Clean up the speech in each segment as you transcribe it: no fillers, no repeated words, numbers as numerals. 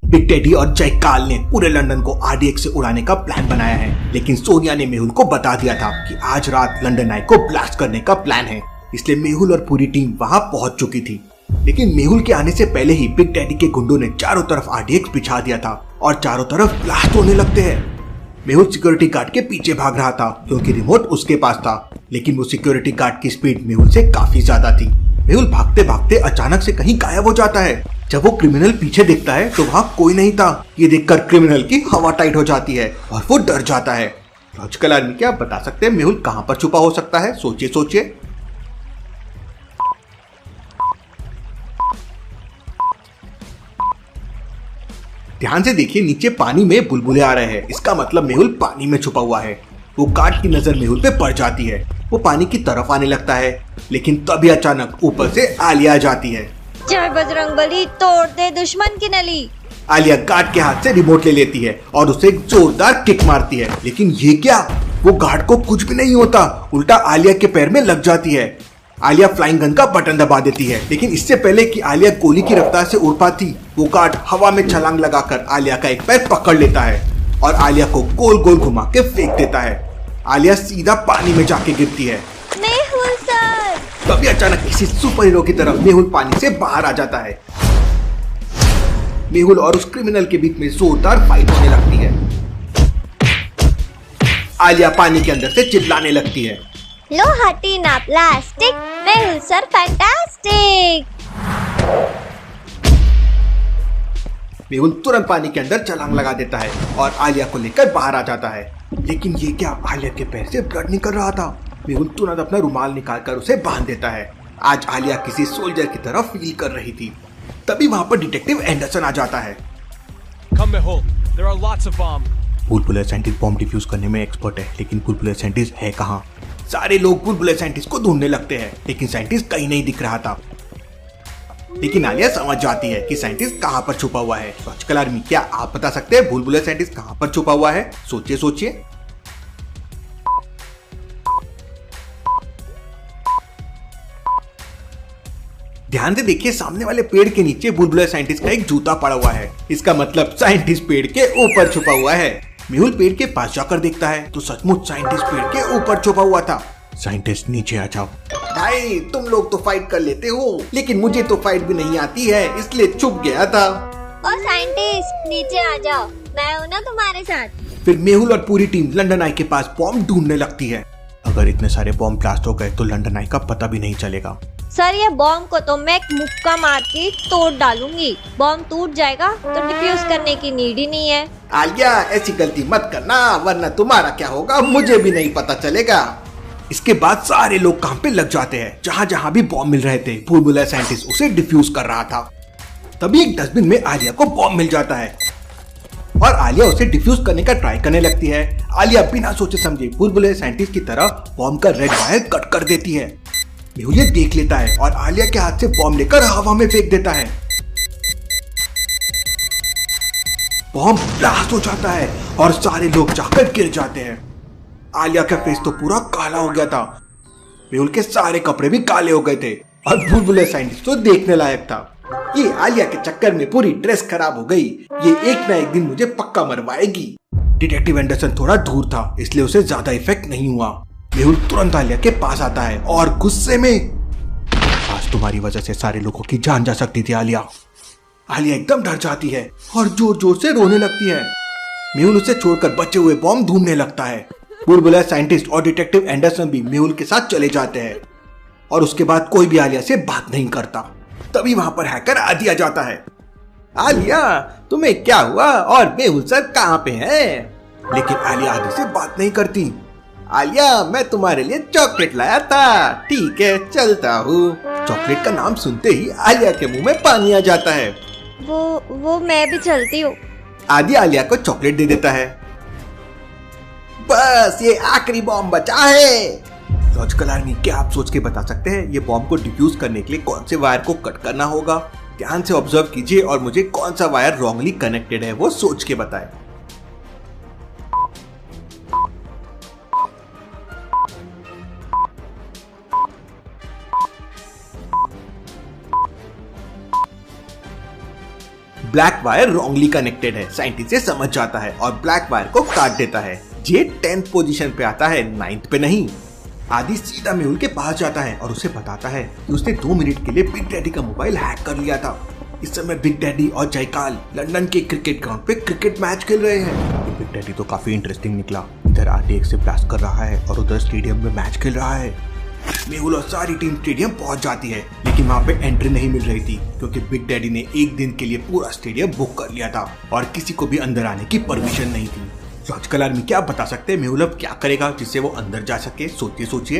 Big daddy और जय काल ने पूरे लंदन को RDX से उड़ाने का प्लान बनाया है, लेकिन सोनिया ने मेहुल को बता दिया था कि आज रात लंदन आई को ब्लास्ट करने का प्लान है। इसलिए मेहुल और पूरी टीम वहां पहुंच चुकी थी। लेकिन मेहुल के आने से पहले ही बिग डैडी के गुंडों ने चारों तरफ RDX बिछा दिया था और चारों तरफ ब्लास्ट होने लगते हैं। मेहुल सिक्योरिटी गार्ड के पीछे भाग रहा था क्योंकि रिमोट उसके पास था, लेकिन वो सिक्योरिटी गार्ड की स्पीड मेहुल से काफी ज्यादा थी। मेहुल भागते भागते अचानक से कहीं गायब हो जाता है। जब वो क्रिमिनल पीछे देखता है तो वहाँ कोई नहीं था। ये देखकर क्रिमिनल की हवा टाइट हो जाती है और वो डर जाता है। लॉजिकल आर्मी, क्या आप बता सकते हैं मेहुल कहाँ पर छुपा हो सकता है? सोचिए सोचिए। ध्यान से देखिए, नीचे पानी में बुलबुले आ रहे हैं। इसका मतलब मेहुल पानी में छुपा हुआ है। वो गार्ड की नजर मेहुल पे पड़ जाती है। वो पानी की तरफ आने लगता है, लेकिन तभी अचानक ऊपर से आलिया आ जाती है। जय बजरंगबली, तोड़ दे दुश्मन की नली। आलिया गार्ड के हाथ से रिमोट ले लेती है और उसे एक जोरदार किक मारती है, लेकिन ये क्या, वो गार्ड को कुछ भी नहीं होता, उल्टा आलिया के पैर में लग जाती है। आलिया फ्लाइंग गन का बटन दबा देती है, लेकिन इससे पहले कि आलिया गोली की रफ्तार से उड़ पाती, वो गार्ड हवा में छलांग लगाकर आलिया का एक पैर पकड़ लेता है और आलिया को गोल गोल घुमा के फेंक देता है। आलिया सीधा पानी में जाके गिरती है। मेहुल सर! तभी अचानक किसी सुपर हीरो की तरफ मेहुल पानी से बाहर आ जाता है। मेहुल और उस क्रिमिनल के बीच में जोरदार फाइट होने लगती है। आलिया पानी के अंदर से चिल्लाने लगती है, लो हटी ना plastic, Mehul sir fantastic. Mehul तुरंत पानी के अंदर छलांग लगा देता है और आलिया को लेकर बाहर आ जाता है। लेकिन ये क्या, आलिया के पैर से ब्लड निकल रहा था। मेहुल तुरंत अपना रुमाल निकालकर उसे बांध देता है। आज आलिया किसी सोल्जर की तरफ फील कर रही थी। तभी वहां पर डिटेक्टिव एंडरसन आ जाता है। बुलबुले साइंटिस्ट बॉम्ब डिफ्यूज करने में एक्सपर्ट है, लेकिन बुलबुले साइंटिस्ट है कहाँ? सारे लोग बुलबुले साइंटिस्ट को ढूंढने लगते हैं, लेकिन साइंटिस्ट कहीं नहीं दिख रहा था। लेकिन आलिया समझ जाती है कि साइंटिस्ट कहाँ पर छुपा हुआ है। लॉजिकल आर्मी, क्या आप बता सकते हैं बुलबुले साइंटिस्ट कहाँ पर छुपा हुआ है? सोचिए सोचिए। ध्यान से देखिए, सामने वाले पेड़ के नीचे बुलबुले साइंटिस्ट का एक जूता पड़ा हुआ है। इसका मतलब साइंटिस्ट पेड़ के ऊपर छुपा हुआ है। मेहुल पेड़ के पास जाकर देखता है तो सचमुच साइंटिस्ट पेड़ के ऊपर छुपा हुआ था। साइंटिस्ट नीचे आ जाओ। भाई, तुम लोग तो फाइट कर लेते हो, लेकिन मुझे तो फाइट भी नहीं आती है, इसलिए छुप गया था। ओ साइंटिस्ट, नीचे आ जाओ, मैं हूँ ना तुम्हारे साथ। फिर मेहुल और पूरी टीम लंदन आई के पास बॉम्ब ढूंढने लगती है। अगर इतने सारे बॉम्ब ब्लास्ट हो गए तो लंदन आई का पता भी नहीं चलेगा। सर, ये बॉम्ब को तो मैं एक मुक्का मार के तोड़ डालूंगी। बॉम्ब टूट जाएगा तो डिफ्यूज करने की नीड ही नहीं है। आलिया, ऐसी गलती मत करना, वरना तुम्हारा क्या होगा मुझे भी नहीं पता चलेगा। इसके बाद सारे लोग काम पे लग जाते हैं। जहाँ जहाँ भी बॉम्ब मिल रहे थे, बुलबुला साइंटिस्ट उसे डिफ्यूज कर रहा था। तभी एक डस्टबिन में आलिया को बॉम्ब मिल जाता है और आलिया उसे डिफ्यूज करने का ट्राई करने लगती है। आलिया बिना सोचे समझे बुलबुले साइंटिस्ट की तरफ बॉम्ब का रेड वायर कट कर देती है। मेहुल ये देख लेता है और आलिया के हाथ से बॉम्ब लेकर हवा में फेंक देता है। बॉम्ब ब्लास्ट हो जाता है और सारे लोग जाकर गिर जाते हैं। आलिया का फेस तो पूरा काला हो गया था। मेहुल के सारे कपड़े भी काले हो गए थे और बुलबुले साइंटिस्ट तो देखने लायक था। ये आलिया के चक्कर में पूरी ड्रेस खराब हो गई। ये एक ना एक दिन मुझे पक्का मरवाएगी। डिटेक्टिव एंडरसन थोड़ा दूर था, इसलिए उसे ज्यादा इफेक्ट नहीं हुआ। मेहुल तुरंत आलिया के पास आता है और गुस्से में, आज तुम्हारी वजह से सारे लोगों की जान जा सकती थी आलिया। आलिया एकदम डर जाती है और जोर जोर से रोने लगती है। मेहुल उसे छोड़कर बचे हुए बॉम्ब ढूंढने लगता है। बुलबुला साइंटिस्ट और डिटेक्टिव एंडरसन भी मेहुल के साथ चले जाते हैं और उसके बाद कोई भी आलिया से बात नहीं करता। तभी वहां पर हैकर आदि आ जाता है। आलिया, तुम्हें क्या हुआ और मेहुल सर कहाँ पे हैं? लेकिन आलिया आदि से बात नहीं करती। आलिया, मैं तुम्हारे लिए चॉकलेट लाया था। ठीक है, चलता हूँ। चॉकलेट का नाम सुनते ही आलिया के मुंह में पानी आ जाता है। वो मैं भी चलती हूँ। आदि आलिया को चॉकलेट दे देता है। बस ये आखिरी बॉम्ब बचा है। लॉजिकल आर्मी, क्या आप सोच के बता सकते हैं ये बॉम्ब को डिफ्यूज करने के लिए कौन से वायर को कट करना होगा? ध्यान से ऑब्जर्व कीजिए और मुझे कौन सा वायर रॉन्गली कनेक्टेड है वो सोच के बताएं। ब्लैक वायर रॉन्गली कनेक्टेड है। साइंटिस्ट ये समझ जाता है और ब्लैक वायर को काट देता है। जे 10th पोजीशन पे आता है, 9th पे नहीं। आदि सीधा मेहुल के पास जाता है और उसे बताता है कि उसने 2 मिनट के लिए बिग डैडी का मोबाइल हैक कर लिया था। इस समय बिग डैडी और जयकाल लंदन के क्रिकेट ग्राउंड पे क्रिकेट मैच खेल रहे हैं। बिग डैडी तो काफी इंटरेस्टिंग निकला। इधर RTX से ब्लास्ट कर रहा है और उधर स्टेडियम में मैच खेल रहा है। मेहुल और सारी टीम स्टेडियम पहुंच जाती है, लेकिन वहाँ पे एंट्री नहीं मिल रही थी क्योंकि बिग डैडी ने एक दिन के लिए पूरा स्टेडियम बुक कर लिया था और किसी को भी अंदर आने की परमिशन नहीं थी। लॉजिकल आर्मी क्या बता सकते हैं मेहुल अब क्या करेगा जिससे वो अंदर जा सके? सोचिए।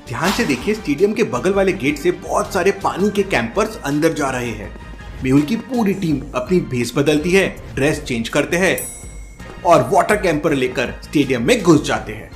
ध्यान से देखिए, स्टेडियम के बगल वाले गेट से बहुत सारे पानी के कैंपर्स अंदर जा रहे हैं। मेहुल की पूरी टीम अपनी भेस बदलती है, ड्रेस चेंज करते हैं और वाटर कैंपर लेकर स्टेडियम में घुस जाते हैं।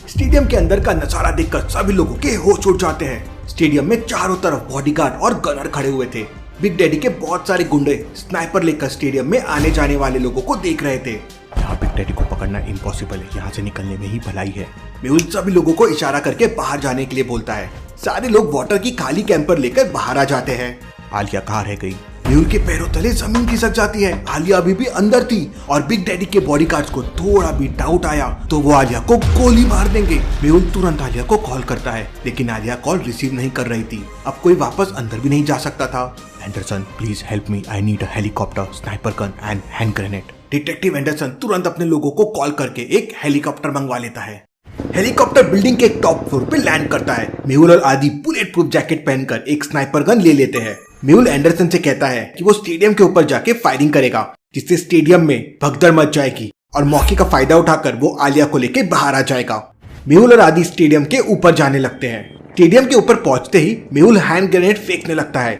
स्टेडियम के अंदर का नजारा देखकर सभी लोगों के होश उड़ जाते हैं। स्टेडियम में चारों तरफ बॉडीगार्ड और गनर खड़े हुए थे। बिग डैडी के बहुत सारे गुंडे स्नाइपर लेकर स्टेडियम में आने जाने वाले लोगों को देख रहे थे। यहाँ बिग डैडी को पकड़ना इम्पॉसिबल है, यहाँ से निकलने में ही भलाई है। मेहुल सभी लोगों को इशारा करके बाहर जाने के लिए बोलता है। सारे लोग वाटर की खाली कैंपर लेकर बाहर आ जाते हैं। आलिया कहाँ रह गई? मेहुल के पैरों तले जमीन खिसक जाती है। आलिया अभी भी अंदर थी और बिग डैडी के बॉडीगार्ड्स को थोड़ा भी डाउट आया तो वो आलिया को गोली मार देंगे। मेहुल तुरंत आलिया को कॉल करता है, लेकिन आलिया कॉल रिसीव नहीं कर रही थी। अब कोई वापस अंदर भी नहीं जा सकता था। Anderson, please help me, I need a helicopter, sniper gun and hand grenade. Detective Anderson तुरंत अपने लोगों को कॉल करके एक हेलीकॉप्टर मंगवा लेता है। हेलीकॉप्टर बिल्डिंग के टॉप फ्लोर पे लैंड करता है। मेहुल और आदि बुलेट प्रूफ जैकेट पहनकर एक स्नाइपर गन ले लेते हैं। मेहुल एंडरसन से कहता है कि वो स्टेडियम के ऊपर जाके फायरिंग करेगा, जिससे स्टेडियम में भगदड़ मच जाएगी और मौके का फायदा उठाकर वो आलिया को लेके बाहर आ जाएगा। मेहुल और आदि स्टेडियम के ऊपर जाने लगते हैं। स्टेडियम के ऊपर पहुंचते ही मेहुल हैंड ग्रेनेड फेंकने लगता है।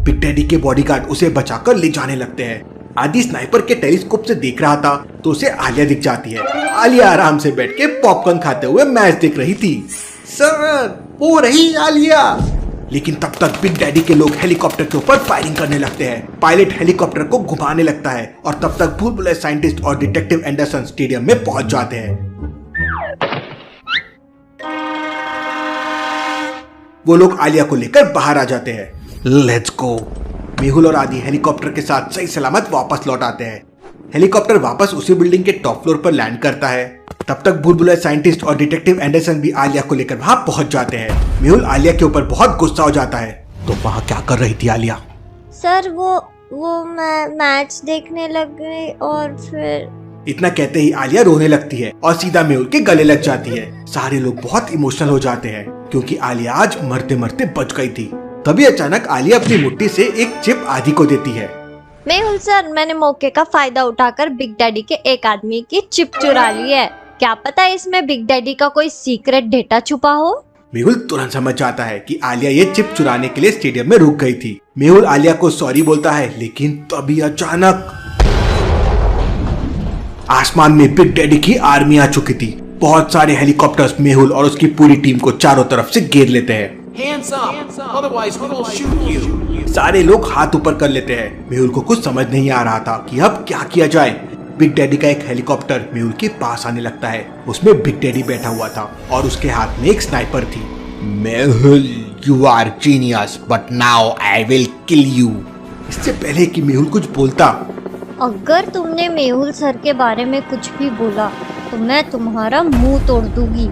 बिग डैडी के बॉडीगार्ड उसे बचाकर ले जाने लगते हैं। आदि स्नाइपर के टेलीस्कोप से देख रहा था तो उसे आलिया दिख जाती है। आलिया आराम से बैठ के पॉपकॉर्न खाते हुए मैच देख रही थी। सर, वो रही आलिया। लेकिन तब तक बिग डैडी के लोग हेलीकॉप्टर के ऊपर फायरिंग करने लगते हैं। पायलट हेलीकॉप्टर को घुमाने लगता है और तब तक भूल भुलैया साइंटिस्ट और डिटेक्टिव एंडरसन स्टेडियम में पहुंच जाते हैं। वो लोग आलिया को लेकर बाहर आ जाते हैं। Let's go. मेहुल और आदि हेलीकॉप्टर के साथ सही सलामत वापस लौट आते हैं। हेलीकॉप्टर वापस उसी बिल्डिंग के टॉप फ्लोर पर लैंड करता है। तब तक भूल भुलैया साइंटिस्ट और डिटेक्टिव एंडरसन भी आलिया को लेकर वहां पहुंच जाते हैं। मेहुल आलिया के ऊपर बहुत गुस्सा हो जाता है। तो वहां क्या कर रही थी आलिया? सर वो मैं मैच देखने लग गई और फिर। इतना कहते ही आलिया रोने लगती है और सीधा मेहुल के गले लग जाती है। सारे लोग बहुत इमोशनल हो जाते हैं क्योंकि आलिया आज मरते मरते बच गई थी। तभी अचानक आलिया अपनी मुट्ठी से एक चिप आदि को देती है। मेहुल सर, मैंने मौके का फायदा उठाकर बिग डैडी के एक आदमी की चिप चुरा ली है। क्या पता इसमें बिग डैडी का कोई सीक्रेट डेटा छुपा हो। मेहुल तुरंत समझ जाता है कि आलिया ये चिप चुराने के लिए स्टेडियम में रुक गई थी। मेहुल आलिया को सॉरी बोलता है, लेकिन तभी अचानक आसमान में बिग डैडी की आर्मी आ चुकी थी। बहुत सारे हेलीकॉप्टर्स मेहुल और उसकी पूरी टीम को चारों तरफ से घेर लेते हैं। Hands up, otherwise we will shoot you. सारे लोग हाथ ऊपर कर लेते हैं। मेहुल को कुछ समझ नहीं आ रहा था कि अब क्या किया जाए। बिग डैडी का एक हेलीकॉप्टर मेहुल के पास आने लगता है। उसमें बिग डैडी बैठा हुआ था और उसके हाथ में एक स्नाइपर थी। Mehul, you are genius, but now I will kill you. इससे पहले कि मेहुल कुछ बोलता, अगर तुमने मेहुल सर के बारे में कुछ भी बोला तो मैं तुम्हारा मुंह तोड़ दूंगी।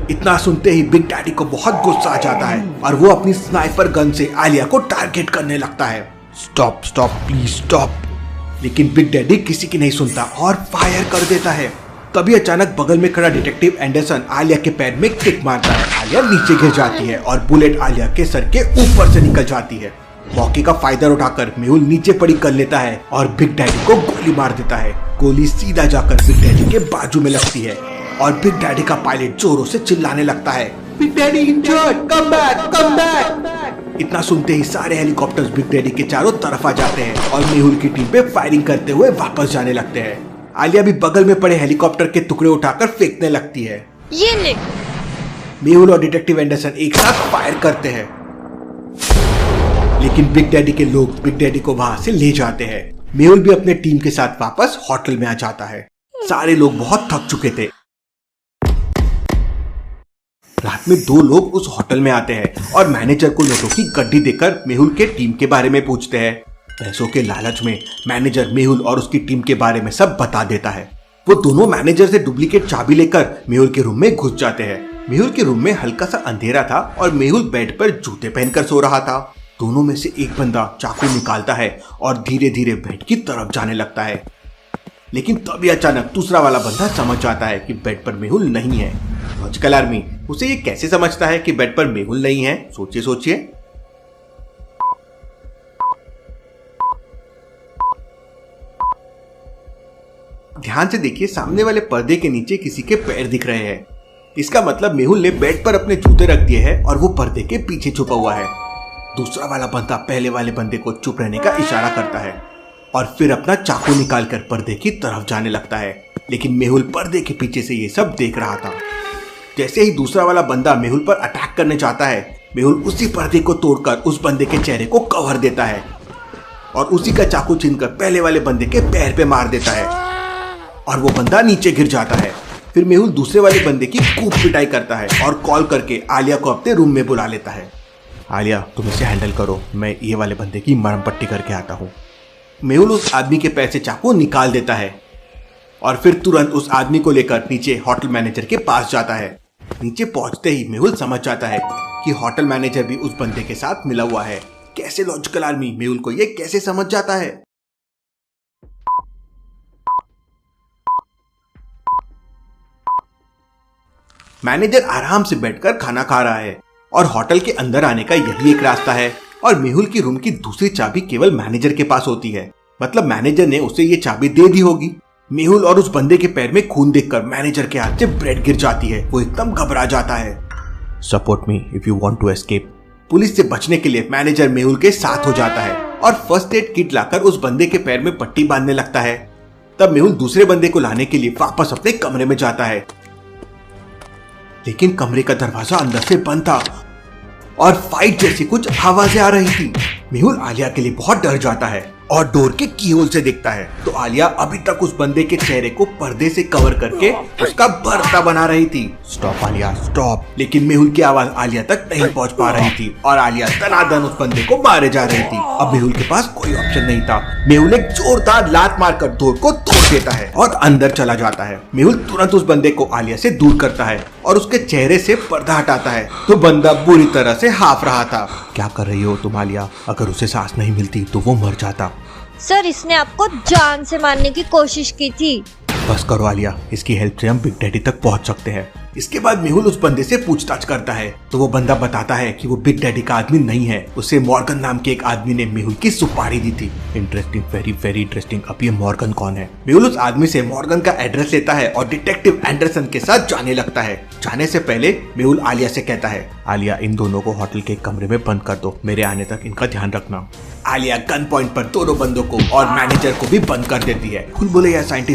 इतना सुनते ही बिग डैडी को बहुत गुस्सा आ जाता है और वो अपनी स्नाइपर गन से आलिया को टारगेट करने लगता है। Stop stop please stop. लेकिन बिग डैडी किसी की नहीं सुनता और फायर कर देता है। तभी अचानक बगल में खड़ा डिटेक्टिव एंडरसन आलिया के पैर में किक मारता है। आलिया नीचे गिर जाती है और बुलेट आलिया के सर के ऊपर से निकल जाती है। मौके का फायदा उठाकर मेहुल नीचे पड़ी कर लेता है और बिग डैडी को गोली मार देता है। गोली सीधा जाकर बिग डैडी के बाजू में लगती है और बिग डैडी का पायलट जोरों से चिल्लाने लगता है, big daddy injured, come back, come back. इतना सुनते ही सारे हेलीकॉप्टर्स बिग डैडी के चारों तरफ आ जाते हैं और मेहुल की टीम पे फायरिंग करते हुए वापस जाने लगते हैं। आलिया भी बगल में पड़े हेलीकॉप्टर के टुकड़े उठाकर फेंकने लगती है। ये ले। मेहुल और डिटेक्टिव एंडरसन एक साथ फायर करते हैं, लेकिन बिग डैडी के लोग बिग डैडी को वहां से ले जाते हैं। मेहुल भी अपने टीम के साथ वापस होटल में आ जाता है। सारे लोग बहुत थक चुके थे। रात में दो लोग उस होटल में आते हैं और मैनेजर को नोटों की गड्डी देकर मेहुल के टीम के बारे में पूछते हैं। पैसों के लालच में मैनेजर मेहुल और उसकी टीम के बारे में सब बता देता है। वो दोनों मैनेजर से डुप्लीकेट चाबी लेकर मेहुल के रूम में घुस जाते हैं। मेहुल के रूम में हल्का सा अंधेरा था और मेहुल बेड पर जूते पहनकर सो रहा था। दोनों में से एक बंदा चाकू निकालता है और धीरे धीरे बेड की तरफ जाने लगता है, लेकिन तभी अचानक दूसरा वाला बंदा समझ जाता है कि बेड पर मेहुल नहीं है। लॉजिकल आर्मी उसे ये कैसे समझता है कि बेड पर मेहुल नहीं है? सोचिए सोचिए। ध्यान से देखिए, सामने वाले पर्दे के नीचे किसी के पैर दिख रहे हैं। इसका मतलब मेहुल ने बेड पर अपने जूते रख दिए हैं और वो पर्दे के पीछे छुपा हुआ है। दूसरा वाला बंदा पहले वाले बंदे को चुप रहने का इशारा करता है और फिर अपना चाकू निकालकर पर्दे की तरफ जाने लगता है, लेकिन मेहुल पर्दे के पीछे से ये सब देख रहा था। जैसे ही दूसरा वाला बंदा मेहुल पर अटैक करने जाता है, मेहुल उसी पर्दे को तोड़कर उस बंदे के चेहरे को कवर देता है और उसी का चाकू छीनकर पहले वाले बंदे के पैर पे मार देता है और वो बंदा नीचे गिर जाता है। फिर मेहुल दूसरे वाले बंदे की खूब पिटाई करता है और कॉल करके आलिया को अपने रूम में बुला लेता है। आलिया, तुम इसे हैंडल करो, मैं ये वाले बंदे की मरहम पट्टी करके आता हूँ। मेहुल उस आदमी के पैर से चाकू निकाल देता है और फिर तुरंत उस आदमी को लेकर नीचे होटल मैनेजर के पास जाता है। नीचे पहुंचते ही मेहुल समझ जाता है कि होटल मैनेजर भी उस बंदे के साथ मिला हुआ है। कैसे लॉजिकल आर्मी, मेहुल को ये कैसे समझ जाता है? मैनेजर आराम से बैठकर खाना खा रहा है और होटल के अंदर आने का यही एक रास्ता है और मेहुल की रूम की दूसरी चाबी केवल मैनेजर के पास होती है। मतलब मैनेजर ने उसे ये चाबी दे दी होगी। मेहुल और उस बंदे के पैर में खून देखकर मैनेजर के हाथ से ब्रेड गिर जाती है। वो एकदम घबरा जाता है। Support me if you want to escape. Police से बचने के लिए मैनेजर मेहुल के साथ हो जाता है और फर्स्ट एड किट लाकर उस बंदे के पैर में पट्टी बांधने लगता है। तब मेहुल दूसरे बंदे को लाने के लिए वापस अपने कमरे में जाता है, लेकिन कमरे का दरवाजा अंदर से बंद था और फाइट जैसी कुछ आवाजें आ रही थी। मेहुल आलिया के लिए बहुत डर जाता है और डोर के कीहोल से देखता है तो आलिया अभी तक उस बंदे के चेहरे को पर्दे से कवर करके उसका भर्ता बना रही थी। Stop Alia stop. लेकिन मेहुल की आवाज आलिया तक नहीं पहुंच पा रही थी और आलिया दनादन उस बंदे को मारे जा रही थी। अब मेहुल के पास कोई ऑप्शन नहीं था। मेहुल एक जोरदार लात मारकर डोर को तोड़ देता है और अंदर चला जाता है। मेहुल तुरंत उस बंदे को आलिया से दूर करता है और उसके चेहरे से पर्दा हटाता है तो बंदा बुरी तरह से हाफ रहा था। क्या कर रही हो तुम आलिया? अगर उसे सांस नहीं मिलती तो वो मर जाता। सर, इसने आपको जान से मारने की कोशिश की थी। बस करो आलिया, इसकी हेल्प से हम बिग डैडी तक पहुंच सकते हैं। इसके बाद मेहुल उस बंदे से पूछताछ करता है तो वो बंदा बताता है कि वो बिग डैडी का आदमी नहीं है। उसे मॉर्गन नाम के एक आदमी ने मेहुल की सुपारी दी थी। Interesting, very very interesting. अब ये मॉर्गन कौन है? मेहुल उस आदमी से मॉर्गन का एड्रेस लेता है और डिटेक्टिव एंडरसन के साथ जाने लगता है। जाने से पहले मेहुल आलिया से कहता है, आलिया इन दोनों को होटल के कमरे में बंद कर दो, मेरे आने तक इनका ध्यान रखना। आलिया गन पॉइंट पर दोनों बंदों को और मैनेजर को भी बंद कर देती है। भूल भुलैया साइंटिस्ट